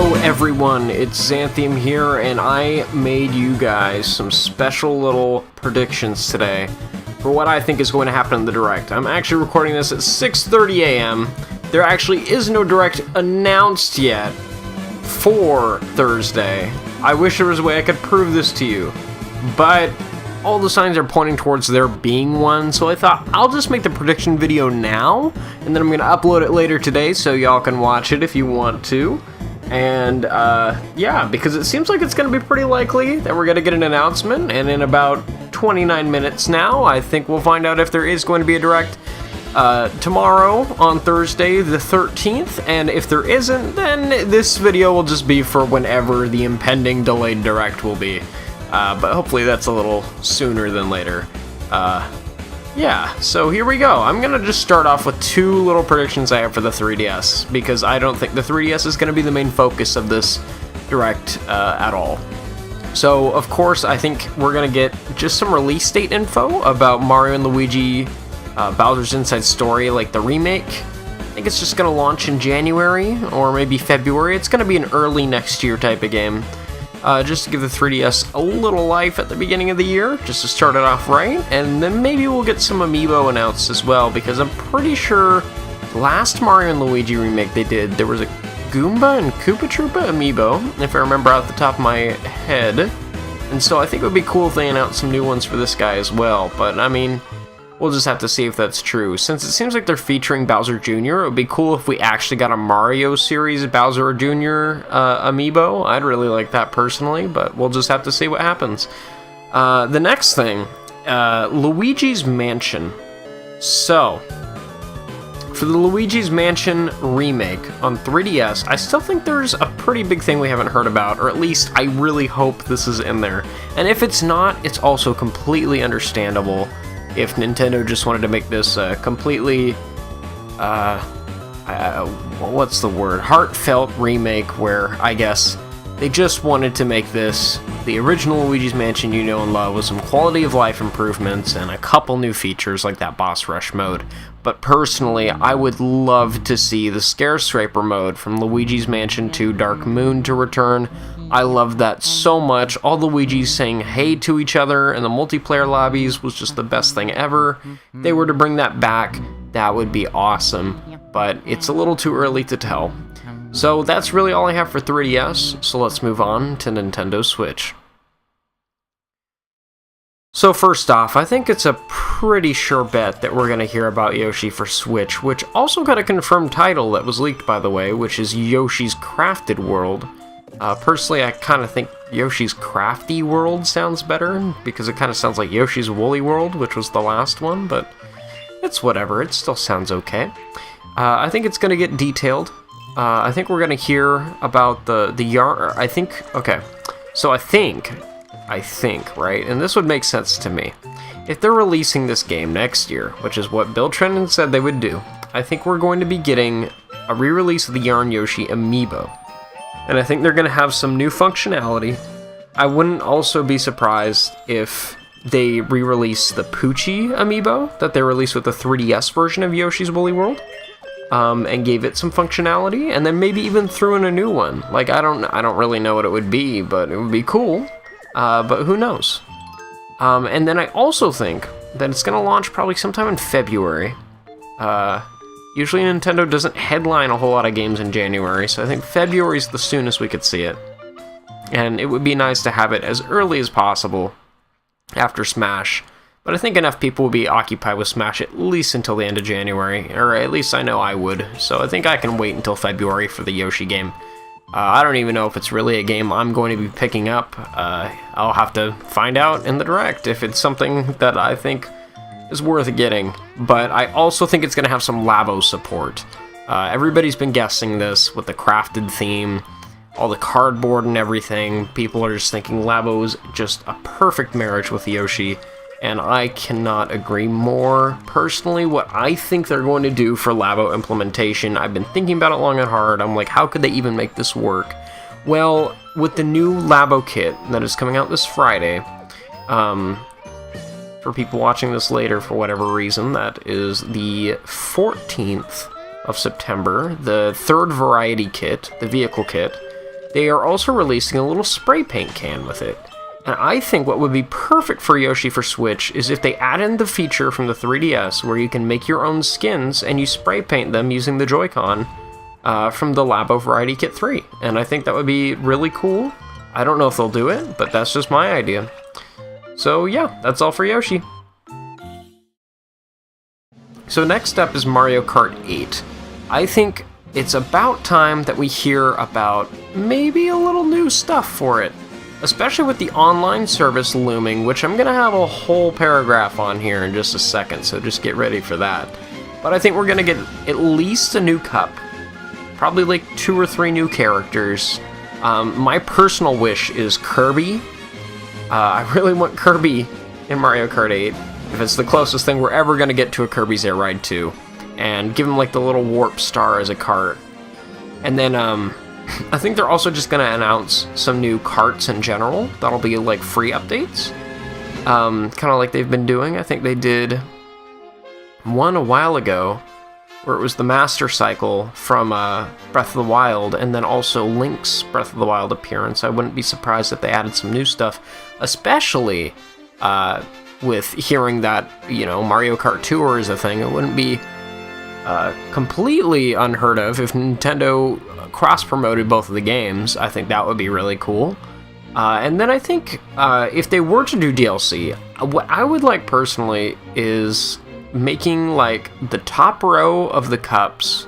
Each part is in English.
Hello everyone, it's Xanthium here, and I made you guys some special little predictions today for what I think is going to happen in the Direct. I'm actually recording this at 6:30 a.m. There actually is no Direct announced yet for Thursday. I wish there was a way I could prove this to you, but all the signs are pointing towards there being one, so I thought I'll just make the prediction video now, and then I'm going to upload it later today so y'all can watch it if you want to. And, yeah, because it seems like it's going to be pretty likely that we're going to get an announcement, and in about 29 minutes now, I think we'll find out if there is going to be a Direct tomorrow on Thursday the 13th, and if there isn't, then this video will just be for whenever the impending delayed Direct will be. But hopefully that's a little sooner than later. Yeah, so here we go. I'm going to just start off with two little predictions I have for the 3DS, because I don't think the 3DS is going to be the main focus of this Direct at all. So, of course, I think we're going to get just some release date info about Mario & Luigi Bowser's Inside Story, like the remake. I think it's just going to launch in January, or maybe February. It's going to be an early next year type of game. Just to give the 3DS a little life at the beginning of the year, just to start it off right, and then maybe we'll get some amiibo announced as well, because I'm pretty sure the last Mario & Luigi remake they did, there was a Goomba and Koopa Troopa amiibo, if I remember out the top of my head, and so I think it would be cool if they announced some new ones for this guy as well, but I mean, we'll just have to see if that's true. Since it seems like they're featuring Bowser Jr., it would be cool if we actually got a Mario series Bowser Jr. Amiibo. I'd really like that personally, but we'll just have to see what happens. The next thing, Luigi's Mansion. So, for the Luigi's Mansion remake on 3DS, I still think there's a pretty big thing we haven't heard about, or at least I really hope this is in there. And if it's not, it's also completely understandable if Nintendo just wanted to make this completely, what's the word, heartfelt remake where, I guess, they just wanted to make this the original Luigi's Mansion you know and love with some quality of life improvements and a couple new features like that boss rush mode. But personally, I would love to see the Scare Scraper mode from Luigi's Mansion 2 Dark Moon to return. I love that so much. All the Luigis saying hey to each other in the multiplayer lobbies was just the best thing ever. If they were to bring that back, that would be awesome, but it's a little too early to tell. So that's really all I have for 3DS, so let's move on to Nintendo Switch. So first off, I think it's a pretty sure bet that we're going to hear about Yoshi for Switch, which also got a confirmed title that was leaked, by the way, which is Yoshi's Crafted World. Personally, I kind of think Yoshi's Crafty World sounds better, because it kind of sounds like Yoshi's Woolly World, which was the last one, but it's whatever, it still sounds okay. I think it's going to get detailed. I think we're going to hear about the yarn, I think, okay, so I think, right, and this would make sense to me. If they're releasing this game next year, which is what Bill Trendon said they would do, I think we're going to be getting a re-release of the Yarn Yoshi amiibo. And I think they're going to have some new functionality. I wouldn't also be surprised if they re-release the Poochie amiibo that they released with the 3DS version of Yoshi's Woolly World, and gave it some functionality, and then maybe even threw in a new one. Like, I don't really know what it would be, but it would be cool. But who knows? And then I also think that it's going to launch probably sometime in February. Usually Nintendo doesn't headline a whole lot of games in January, so I think February's the soonest we could see it. And it would be nice to have it as early as possible after Smash, but I think enough people will be occupied with Smash at least until the end of January, or at least I know I would, so I think I can wait until February for the Yoshi game. I don't even know if it's really a game I'm going to be picking up. I'll have to find out in the Direct if it's something that I think is worth getting, but I also think it's going to have some Labo support. Everybody's been guessing this with the crafted theme, all the cardboard and everything. People are just thinking Labo is just a perfect marriage with Yoshi, and I cannot agree more. Personally, what I think they're going to do for Labo implementation, I've been thinking about it long and hard. I'm like, how could they even make this work? Well, with the new Labo kit that is coming out this Friday, for people watching this later for whatever reason, that is the 14th of September, the third variety kit, the vehicle kit, they are also releasing a little spray paint can with it. And I think what would be perfect for Yoshi for Switch is if they add in the feature from the 3DS where you can make your own skins and you spray paint them using the Joy-Con from the Labo Variety Kit 3. And I think that would be really cool. I don't know if they'll do it, but that's just my idea. So yeah, that's all for Yoshi. So next up is Mario Kart 8. I think it's about time that we hear about maybe a little new stuff for it. Especially with the online service looming, which I'm going to have a whole paragraph on here in just a second, so just get ready for that. But I think we're going to get at least a new cup. Probably like 2 or 3 new characters. My personal wish is Kirby. I really want Kirby in Mario Kart 8, if it's the closest thing we're ever going to get to a Kirby's Air Ride 2. And give him like the little warp star as a cart. And then, I think they're also just going to announce some new carts in general. That'll be like free updates. Kind of like they've been doing. I think they did one a while ago where it was the Master Cycle from Breath of the Wild, and then also Link's Breath of the Wild appearance. I wouldn't be surprised if they added some new stuff, especially with hearing that, you know, Mario Kart Tour is a thing. It wouldn't be completely unheard of if Nintendo cross-promoted both of the games. I think that would be really cool. And then I think if they were to do DLC, what I would like personally is making like the top row of the cups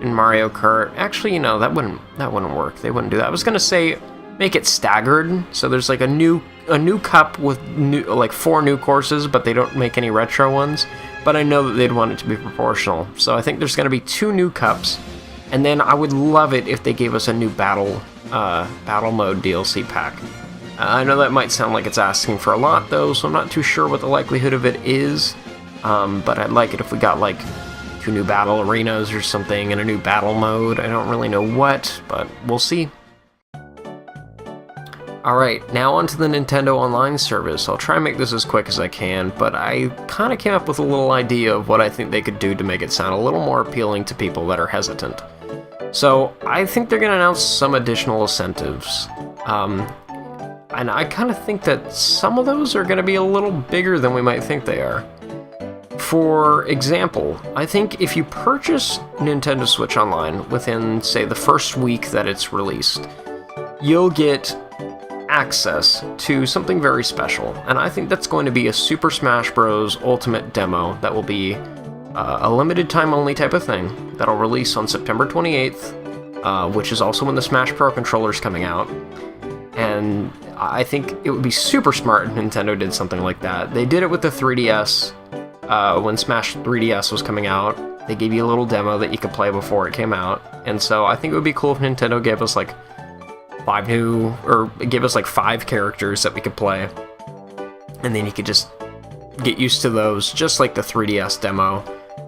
in Mario Kart. Actually, you know, that wouldn't work. They wouldn't do that. I was gonna say make it staggered, so there's like a new cup with like 4 new courses, but they don't make any retro ones. But I know that they'd want it to be proportional. So I think there's gonna be 2 new cups. And then I would love it if they gave us a new battle mode DLC pack. I know that might sound like it's asking for a lot though, so I'm not too sure what the likelihood of it is. But I'd like it if we got like 2 new battle arenas or something and a new battle mode. I don't really know what, but we'll see. Alright, now onto the Nintendo Online service. I'll try and make this as quick as I can, but I kind of came up with a little idea of what I think they could do to make it sound a little more appealing to people that are hesitant. So, I think they're going to announce some additional incentives. And I kind of think that some of those are going to be a little bigger than we might think they are. For example, I think if you purchase Nintendo Switch Online within, say, the first week that it's released, you'll get access to something very special, and I think that's going to be a Super Smash Bros. Ultimate demo that will be a limited time only type of thing that'll release on September 28th, which is also when the Smash Pro controller is coming out. And I think it would be super smart if Nintendo did something like that. They did it with the 3DS when Smash 3DS was coming out. They gave you a little demo that you could play before it came out, and so I think it would be cool if Nintendo gave us like 5 characters that we could play, and then you could just get used to those, just like the 3DS demo.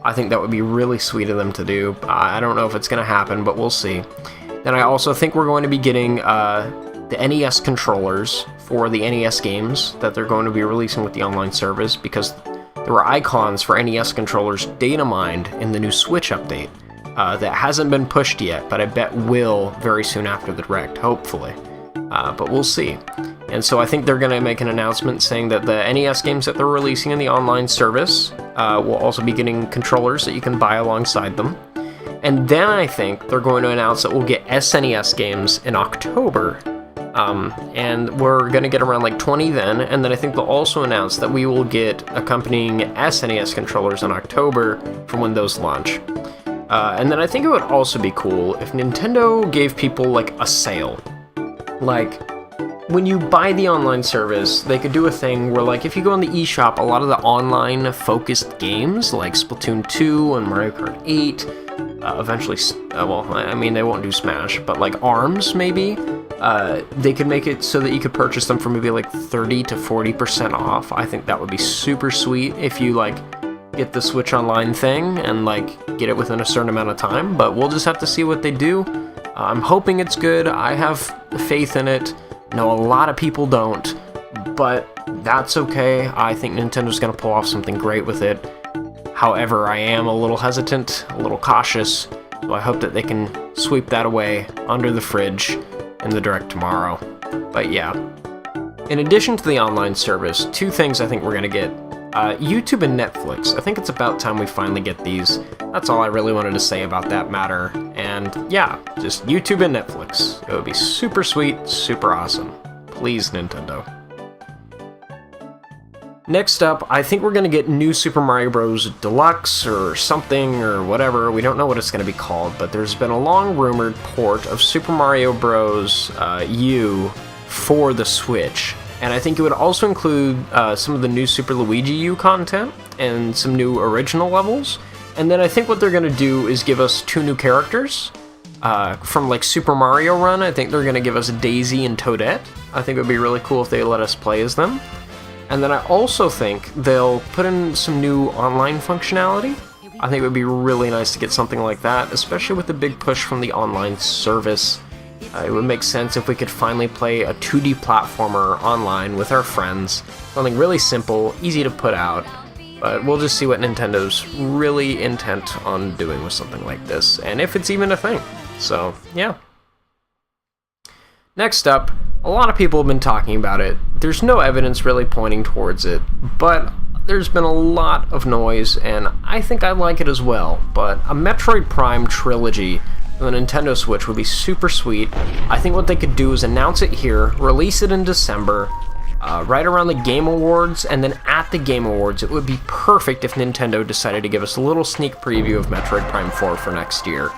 I think that would be really sweet of them to do. I don't know if it's going to happen, but we'll see. Then I also think we're going to be getting the NES controllers for the NES games that they're going to be releasing with the online service, because there were icons for NES controllers data mined in the new Switch update. That hasn't been pushed yet, but I bet will very soon after the Direct, hopefully. But we'll see. And so I think they're going to make an announcement saying that the NES games that they're releasing in the online service will also be getting controllers that you can buy alongside them. And then I think they're going to announce that we'll get SNES games in October. And we're going to get around like 20 then, and then I think they'll also announce that we will get accompanying SNES controllers in October from when those launch. And then I think it would also be cool if Nintendo gave people like a sale. Like, when you buy the online service, they could do a thing where, like, if you go on the eShop, a lot of the online focused games like Splatoon 2 and Mario Kart 8, eventually, well, I mean, they won't do Smash, but like ARMS maybe, they could make it so that you could purchase them for maybe like 30 to 40% off. I think that would be super sweet if you like get the Switch Online thing and like get it within a certain amount of time, but we'll just have to see what they do. I'm hoping it's good. I have faith in it. No, a lot of people don't, but that's okay. I think Nintendo's gonna pull off something great with it. However, I am a little hesitant, a little cautious, so I hope that they can sweep that away under the fridge in the direct tomorrow. But yeah. In addition to the online service, two things I think we're gonna get. YouTube and Netflix. I think it's about time we finally get these. That's all I really wanted to say about that matter. And yeah, just YouTube and Netflix. It would be super sweet, super awesome. Please, Nintendo. Next up, I think we're going to get New Super Mario Bros. Deluxe or something or whatever. We don't know what it's going to be called, but there's been a long-rumored port of Super Mario Bros. U for the Switch. And I think it would also include some of the new Super Luigi U content and some new original levels. And then I think what they're going to do is give us 2 new characters from like Super Mario Run. I think they're going to give us Daisy and Toadette. I think it would be really cool if they let us play as them. And then I also think they'll put in some new online functionality. I think it would be really nice to get something like that, especially with the big push from the online service. It would make sense if we could finally play a 2D platformer online with our friends. Something really simple, easy to put out. But we'll just see what Nintendo's really intent on doing with something like this, and if it's even a thing. So, yeah. Next up, a lot of people have been talking about it. There's no evidence really pointing towards it, but there's been a lot of noise, and I think I like it as well. But a Metroid Prime trilogy for the Nintendo Switch would be super sweet. I think what they could do is announce it here, release it in December, right around the Game Awards, and then at the Game Awards, it would be perfect if Nintendo decided to give us a little sneak preview of Metroid Prime 4 for next year,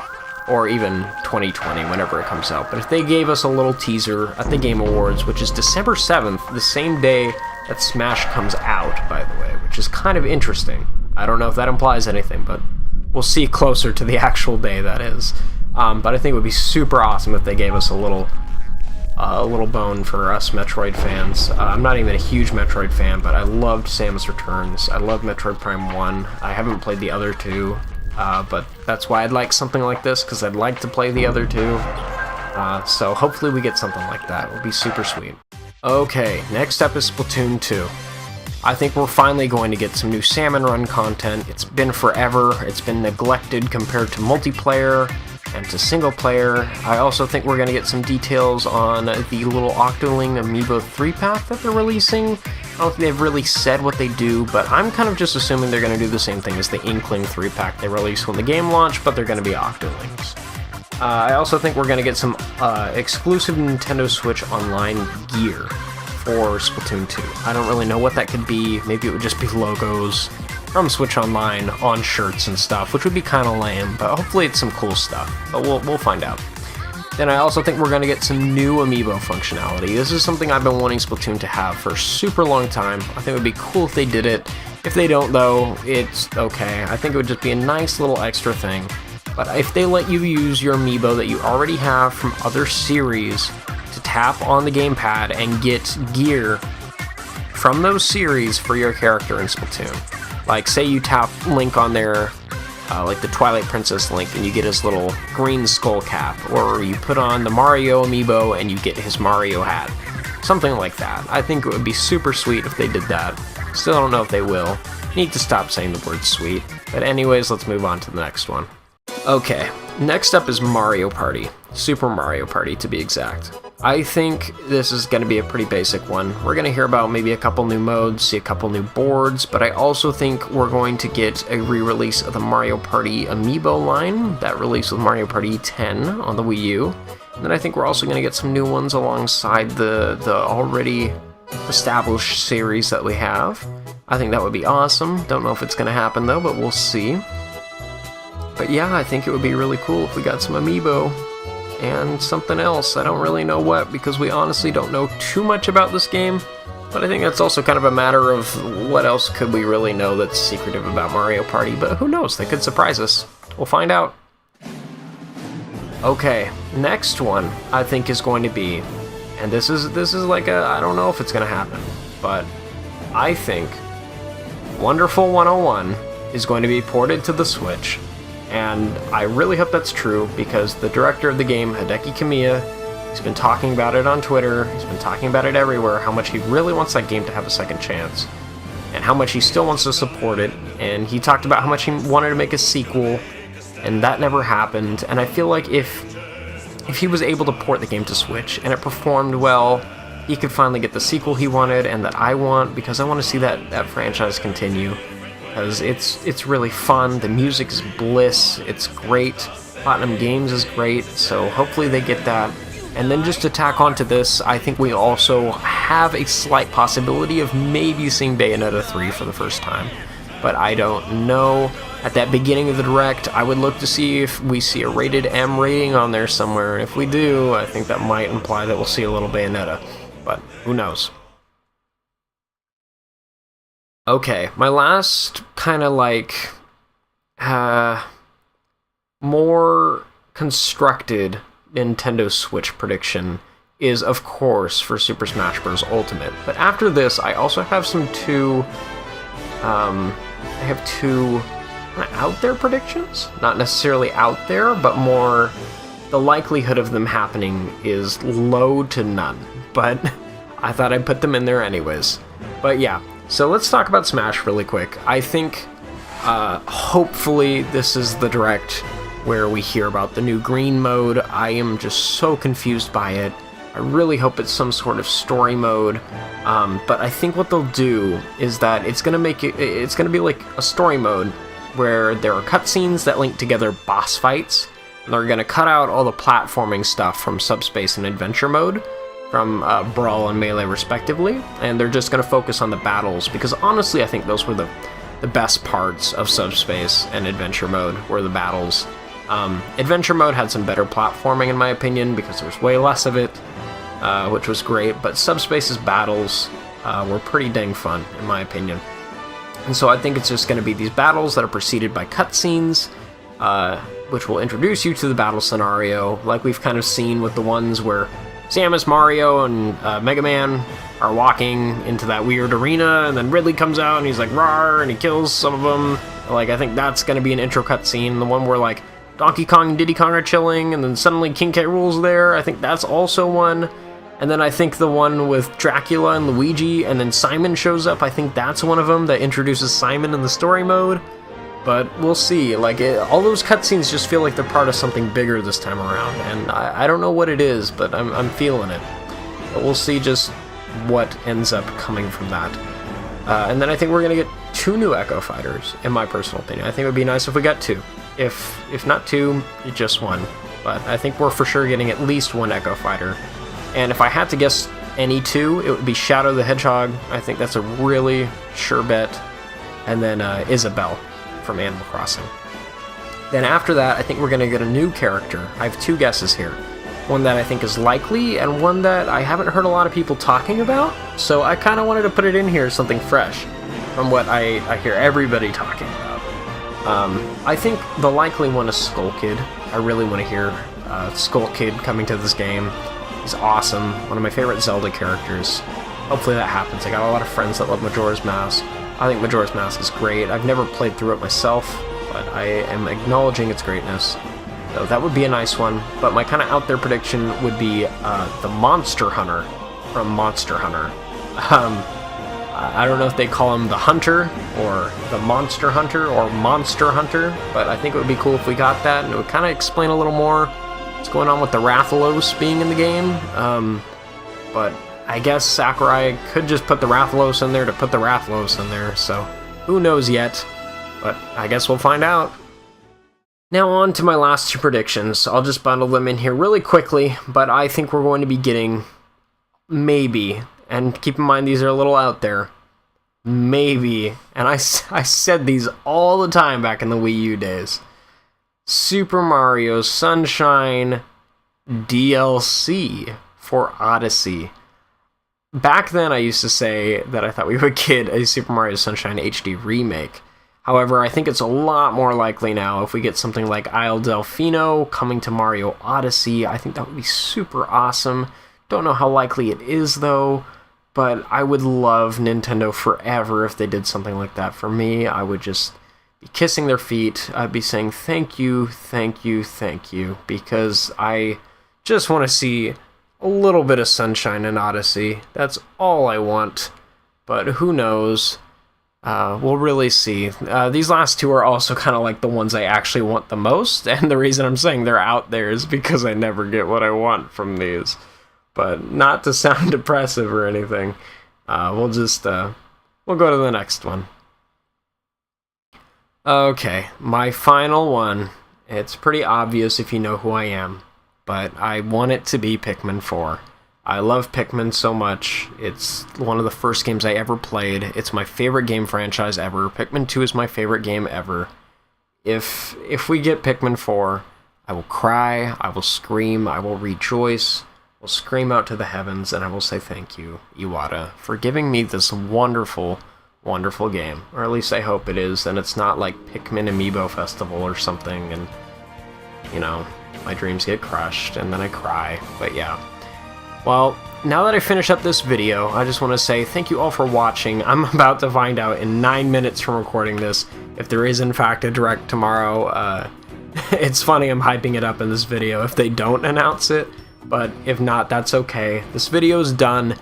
or even 2020, whenever it comes out. But if they gave us a little teaser at the Game Awards, which is December 7th, the same day that Smash comes out, by the way, which is kind of interesting. I don't know if that implies anything, but we'll see closer to the actual day that is. But I think it would be super awesome if they gave us a little bone for us Metroid fans. I'm not even a huge Metroid fan, but I loved Samus Returns. I love Metroid Prime 1. I haven't played the other 2, but that's why I'd like something like this, because I'd like to play the other 2. So hopefully we get something like that. It would be super sweet. Okay, next up is Splatoon 2. I think we're finally going to get some new Salmon Run content. It's been forever. It's been neglected compared to multiplayer and to single player. I also think we're going to get some details on the little Octoling Amiibo 3-pack that they're releasing. I don't think they've really said what they do, but I'm kind of just assuming they're going to do the same thing as the Inkling 3-pack they released when the game launched, but they're going to be Octolings. I also think we're going to get some exclusive Nintendo Switch Online gear for Splatoon 2. I don't really know what that could be. Maybe it would just be logos from Switch Online on shirts and stuff, which would be kind of lame, but hopefully it's some cool stuff. But we'll find out. Then I also think we're going to get some new Amiibo functionality. This is something I've been wanting Splatoon to have for a super long time. I think it would be cool if they did it. If they don't, though, it's okay. I think it would just be a nice little extra thing. But if they let you use your Amiibo that you already have from other series to tap on the gamepad and get gear from those series for your character in Splatoon. Like, say you tap Link on there, like the Twilight Princess Link, and you get his little green skull cap, or you put on the Mario amiibo and you get his Mario hat. Something like that. I think it would be super sweet if they did that. Still don't know if they will. Need to stop saying the word sweet. But anyways, let's move on to the next one. Okay, next up is Mario Party. Super Mario Party, to be exact. I think this is going to be a pretty basic one. We're going to hear about maybe a couple new modes, see a couple new boards, but I also think we're going to get a re-release of the Mario Party Amiibo line that released with Mario Party 10 on the Wii U. And then I think we're also going to get some new ones alongside the already established series that we have. I think that would be awesome. Don't know if it's going to happen though, but we'll see. But yeah, I think it would be really cool if we got some Amiibo and something else. I don't really know what, because we honestly don't know too much about this game. But I think that's also kind of a matter of what else could we really know that's secretive about Mario Party. But who knows, they could surprise us. We'll find out. Okay, next one I think is going to be, and this is like I don't know if it's going to happen, but I think Wonderful 101 is going to be ported to the Switch. And I really hope that's true, because the director of the game, Hideki Kamiya, he's been talking about it on Twitter, he's been talking about it everywhere, how much he really wants that game to have a second chance, and how much he still wants to support it, and he talked about how much he wanted to make a sequel, and that never happened. And I feel like if if he was able to port the game to Switch and it performed well, he could finally get the sequel he wanted and that I want, because I want to see that franchise continue. Because it's really fun, the music is bliss, it's great, Platinum Games is great, so hopefully they get that. And then just to tack onto this, I think we also have a slight possibility of maybe seeing Bayonetta 3 for the first time. But I don't know. At that beginning of the Direct, I would look to see if we see a rated M rating on there somewhere. And if we do, I think that might imply that we'll see a little Bayonetta. But who knows? Okay, my last kind of like more constructed Nintendo Switch prediction is, of course, for Super Smash Bros. Ultimate. But after this, I also have two kind of out there predictions. Not necessarily out there, but more the likelihood of them happening is low to none. But I thought I'd put them in there anyways. But yeah, so let's talk about Smash really quick. I think hopefully this is the Direct where we hear about the new green mode. I am just so confused by it. I really hope it's some sort of story mode. But I think what they'll do is that it's gonna be like a story mode where there are cutscenes that link together boss fights. And they're gonna cut out all the platforming stuff from Subspace and Adventure mode, from Brawl and Melee respectively, and they're just gonna focus on the battles, because honestly I think those were the best parts of Subspace and Adventure mode, were the battles. Adventure mode had some better platforming in my opinion, because there was way less of it, which was great, but Subspace's battles were pretty dang fun in my opinion. And so I think it's just going to be these battles that are preceded by cutscenes, which will introduce you to the battle scenario, like we've kind of seen with the ones where Samus, Mario, and Mega Man are walking into that weird arena, and then Ridley comes out and he's like, "Rawr," and he kills some of them. Like, I think that's going to be an intro cutscene. The one where, like, Donkey Kong and Diddy Kong are chilling, and then suddenly King K. Rool's there. I think that's also one. And then I think the one with Dracula and Luigi, and then Simon shows up, I think that's one of them that introduces Simon in the story mode. But we'll see. Like, all those cutscenes just feel like they're part of something bigger this time around, and I don't know what it is, but I'm feeling it. But we'll see just what ends up coming from that. And then I think we're going to get 2 new Echo Fighters, in my personal opinion. I think it would be nice if we got 2. If not 2, just 1. But I think we're for sure getting at least 1 Echo Fighter. And if I had to guess any 2, it would be Shadow the Hedgehog. I think that's a really sure bet. And then Isabelle from Animal Crossing. Then after that, I think we're going to get a new character. I have 2 guesses here. One that I think is likely, and one that I haven't heard a lot of people talking about. So I kind of wanted to put it in here, something fresh from what I hear everybody talking about. I think the likely one is Skull Kid. I really want to hear Skull Kid coming to this game. He's awesome, one of my favorite Zelda characters. Hopefully that happens. I got a lot of friends that love Majora's Mask. I think Majora's Mask is great. I've never played through it myself, but I am acknowledging its greatness. So that would be a nice one. But my kind of out there prediction would be the Monster Hunter from Monster Hunter. I don't know if they call him the Hunter, or the Monster Hunter, or Monster Hunter, but I think it would be cool if we got that, and it would kind of explain a little more what's going on with the Rathalos being in the game. But I guess Sakurai could just put the Rathalos in there to put the Rathalos in there, so who knows yet, but I guess we'll find out. Now on to my last 2 predictions. I'll just bundle them in here really quickly, but I think we're going to be getting, maybe, and keep in mind these are a little out there, maybe, and I said these all the time back in the Wii U days, Super Mario Sunshine DLC for Odyssey. Back then I used to say that I thought we would get a Super Mario Sunshine HD remake. However, I think it's a lot more likely now if we get something like Isle Delfino coming to Mario Odyssey. I think that would be super awesome. Don't know how likely it is though, but I would love Nintendo forever if they did something like that for me. I would just be kissing their feet. I'd be saying thank you, thank you, thank you, because I just want to see a little bit of sunshine in Odyssey. That's all I want, but who knows? We'll really see. These last two are also kind of like the ones I actually want the most, and the reason I'm saying they're out there is because I never get what I want from these. But not to sound depressive or anything, we'll go to the next one. Okay, my final one. It's pretty obvious if you know who I am, but I want it to be Pikmin 4. I love Pikmin so much. It's one of the first games I ever played. It's my favorite game franchise ever. Pikmin 2 is my favorite game ever. If we get Pikmin 4, I will cry, I will scream, I will rejoice, I will scream out to the heavens, and I will say thank you, Iwata, for giving me this wonderful, wonderful game. Or at least I hope it is, and it's not like Pikmin Amiibo Festival or something, and, you know, my dreams get crushed, and then I cry. But yeah. Well, now that I finish up this video, I just want to say thank you all for watching. I'm about to find out in 9 minutes from recording this if there is in fact a direct tomorrow. It's funny, I'm hyping it up in this video if they don't announce it, but if not, that's okay. This video is done.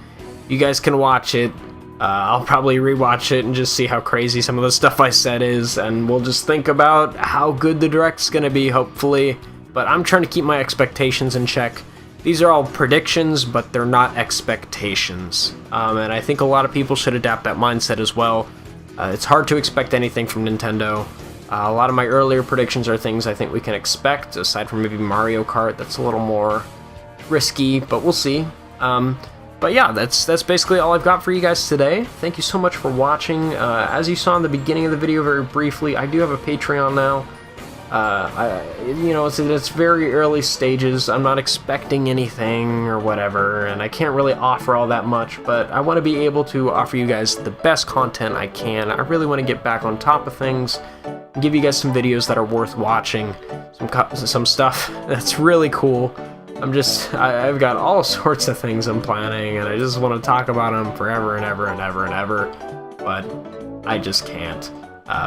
You guys can watch it. I'll probably rewatch it and just see how crazy some of the stuff I said is, and we'll just think about how good the direct's gonna be, hopefully. But I'm trying to keep my expectations in check. These are all predictions, but they're not expectations. And I think a lot of people should adapt that mindset as well. It's hard to expect anything from Nintendo. A lot of my earlier predictions are things I think we can expect, aside from maybe Mario Kart. That's a little more risky, but we'll see. But yeah, that's basically all I've got for you guys today. Thank you so much for watching. As you saw in the beginning of the video very briefly, I do have a Patreon now. It's very early stages. I'm not expecting anything or whatever, and I can't really offer all that much, but I want to be able to offer you guys the best content I can. I really want to get back on top of things and give you guys some videos that are worth watching, some stuff that's really cool. I've got all sorts of things I'm planning, and I just want to talk about them forever and ever and ever and ever, but I just can't.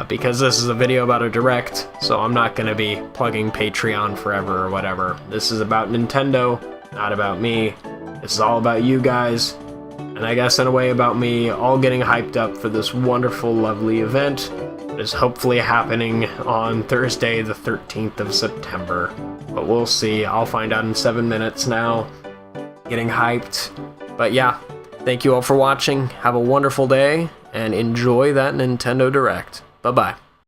Because this is a video about a direct, so I'm not going to be plugging Patreon forever or whatever. This is about Nintendo, not about me. This is all about you guys, and I guess in a way about me all getting hyped up for this wonderful, lovely event that is hopefully happening on Thursday, the 13th of September. But we'll see. I'll find out in 7 minutes now. Getting hyped. But yeah, thank you all for watching. Have a wonderful day, and enjoy that Nintendo Direct. Bye-bye.